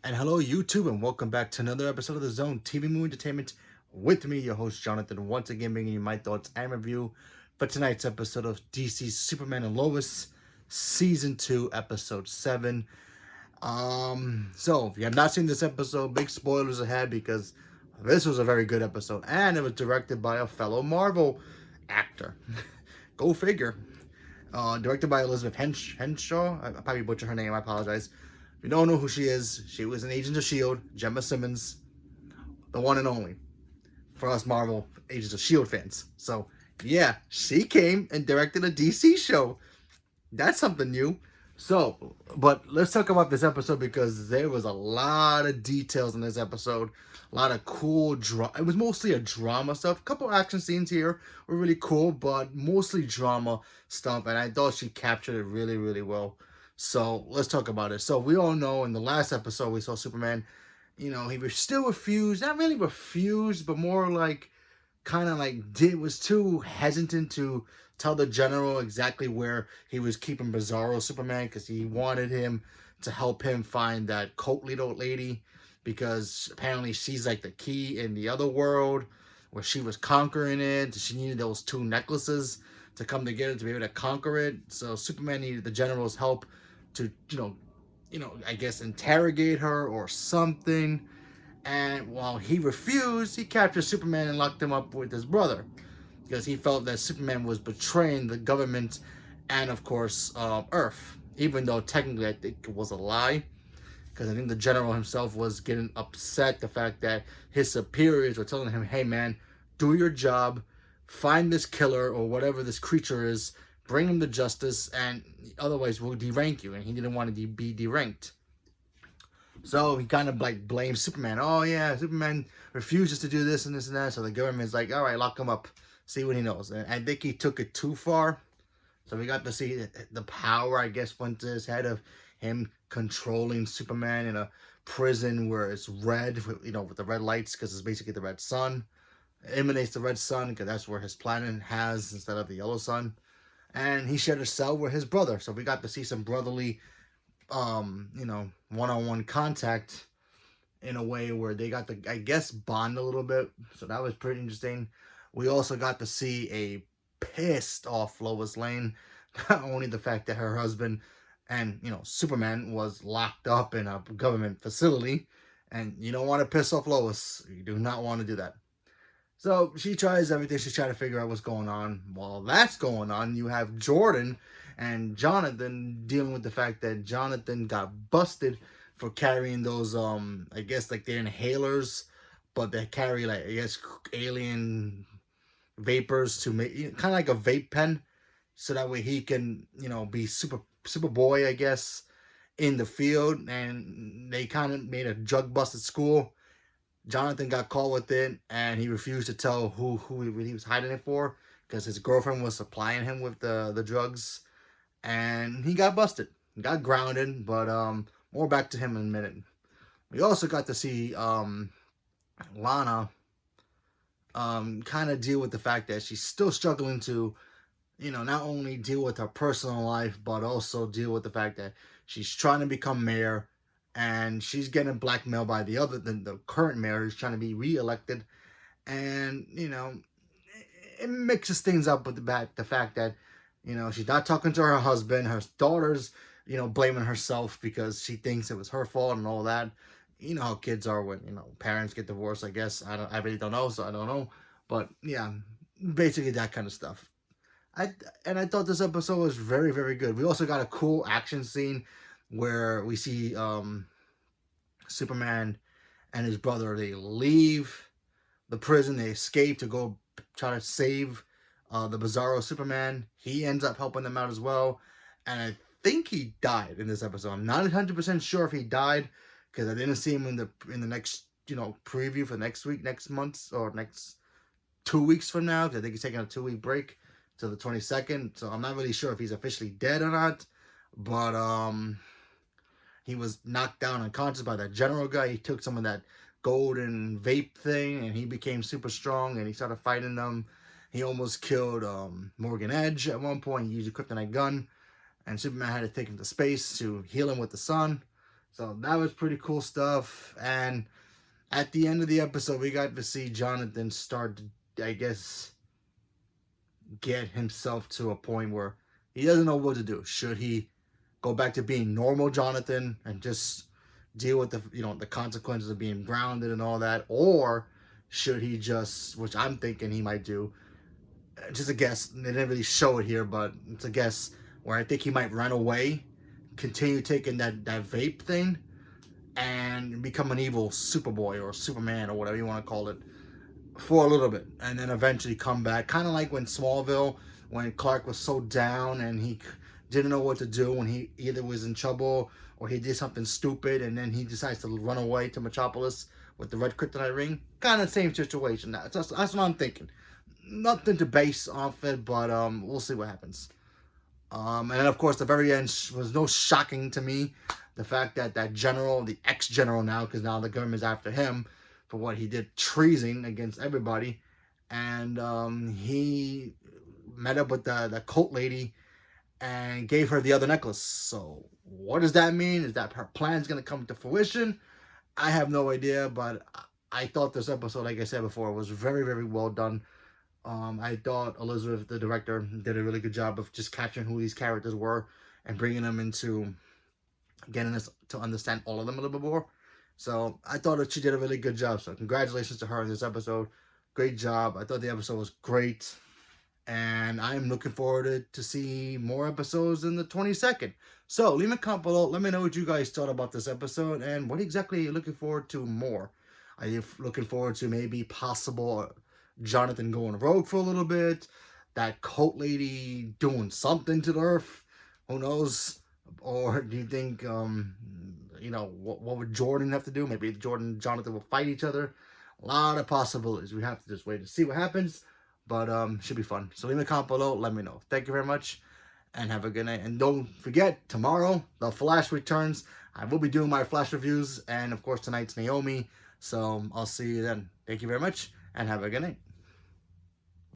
And hello, YouTube, and welcome back to another episode of the Zone TV Movie Entertainment with me, your host Jonathan, once again bringing you my thoughts and review for tonight's episode of DC's Superman and Lois, Season 2, Episode 7. So if you have not seen this episode, big spoilers ahead because this was a very good episode, and it was directed by a fellow Marvel actor. Go figure. Directed by Elizabeth Henshaw. I probably butchered her name. I apologize. If you don't know who she is, she was an Agent of S.H.I.E.L.D., Gemma Simmons, the one and only for us Marvel Agents of S.H.I.E.L.D. fans. So, yeah, she came and directed a DC show. That's something new. So, but let's talk about this episode because there was a lot of details in this episode. A lot of cool drama. It was mostly a drama stuff. A couple action scenes here were really cool, but mostly drama stuff. And I thought she captured it really, really well. So let's talk about it. So we all know in the last episode we saw Superman. He was still refused. Not really refused, but more like kind of like was too hesitant to tell the general exactly where he was keeping Bizarro Superman because he wanted him to help him find that cult leader lady because apparently she's like the key in the other world where she was conquering it. She needed those two necklaces to come together to be able to conquer it. So Superman needed the general's help to, I guess interrogate her or something. And while he refused, he captured Superman and locked him up with his brother because he felt that Superman was betraying the government and, of course, Earth. Even though technically I think it was a lie, because I think the general himself was getting upset the fact that his superiors were telling him, "Hey, man, do your job, find this killer or whatever this creature is, bring him to justice, and otherwise we'll derank you." And he didn't want to be deranked. So he kind of like blames Superman. Oh yeah, Superman refuses to do this and this and that. So the government's like, all right, lock him up, see what he knows. And I think he took it too far. So we got to see the power, I guess, went to his head of him controlling Superman in a prison where it's red, with the red lights because it's basically the red sun. It emanates the red sun because that's where his planet has instead of the yellow sun. And he shared a cell with his brother. So we got to see some brotherly one-on-one contact in a way where they got to, I guess, bond a little bit. So that was pretty interesting. We also got to see a pissed off Lois Lane. Not only the fact that her husband and, Superman was locked up in a government facility. And you don't want to piss off Lois. You do not want to do that. So she tries everything. She's trying to figure out what's going on. While that's going on, you have Jordan and Jonathan dealing with the fact that Jonathan got busted for carrying those, I guess, like they're inhalers, but they carry, like, I guess, alien vapors to make, kind of like a vape pen, so that way he can, be Superboy, I guess, in the field. And they kind of made a drug bust at school. Jonathan got caught with it, and he refused to tell who he was hiding it for because his girlfriend was supplying him with the drugs, and he got busted. He got grounded, but more back to him in a minute. We also got to see Lana kind of deal with the fact that she's still struggling to, not only deal with her personal life, but also deal with the fact that she's trying to become mayor. And she's getting blackmailed by the current mayor who's trying to be reelected. And, it mixes things up with the fact that, she's not talking to her husband. Her daughter's, blaming herself because she thinks it was her fault and all that. You know how kids are when, parents get divorced, I guess. I really don't know, so I don't know. But, yeah, basically that kind of stuff. I thought this episode was very, very good. We also got a cool action scene where we see Superman and his brother. They leave the prison. They escape to go try to save the Bizarro Superman. He ends up helping them out as well. And I think he died in this episode. I'm not 100% sure if he died because I didn't see him in the next preview for next week, next month, or next 2 weeks from now. Because I think he's taking a 2-week break to the 22nd. So I'm not really sure if he's officially dead or not. But he was knocked down unconscious by that general guy. He took some of that golden vape thing, and he became super strong, and he started fighting them. He almost killed Morgan Edge at one point. He used a kryptonite gun, and Superman had to take him to space to heal him with the sun. So that was pretty cool stuff. And at the end of the episode, we got to see Jonathan start to, I guess, get himself to a point where he doesn't know what to do. Should he go back to being normal Jonathan and just deal with the the consequences of being grounded and all that, or should he just, which I'm thinking he might do, just a guess. They didn't really show it here, but it's a guess where I think he might run away, continue taking that vape thing, and become an evil Superboy or Superman or whatever you want to call it for a little bit, and then eventually come back. Kind of like when Smallville, when Clark was so down and he didn't know what to do, when he either was in trouble or he did something stupid, and then he decides to run away to Metropolis with the red kryptonite ring. Kind of same situation. That's what I'm thinking. Nothing to base off it, but we'll see what happens. And then of course the very end was no shocking to me. The fact that that general, the ex-general now, because now the government's after him for what he did, treason against everybody, and he met up with the cult lady and gave her the other necklace. So what does that mean? Is that her plan's gonna come to fruition? I have no idea, but I thought this episode, like I said before, was very, very well done. I thought Elizabeth, the director, did a really good job of just capturing who these characters were and bringing them into getting us to understand all of them a little bit more. So I thought that she did a really good job. So congratulations to her in this episode. Great job. I thought the episode was great. And I'm looking forward to see more episodes in the 22nd. So leave a comment below. Let me know what you guys thought about this episode and what exactly are you looking forward to more. Are you looking forward to maybe possible Jonathan going rogue for a little bit? That cult lady doing something to the Earth? Who knows? Or do you think, what would Jordan have to do? Maybe Jordan and Jonathan will fight each other. A lot of possibilities. We have to just wait to see what happens. But should be fun. So leave a comment below. Let me know. Thank you very much. And have a good night. And don't forget, tomorrow, The Flash returns. I will be doing my Flash reviews. And, of course, tonight's Naomi. So I'll see you then. Thank you very much. And have a good night.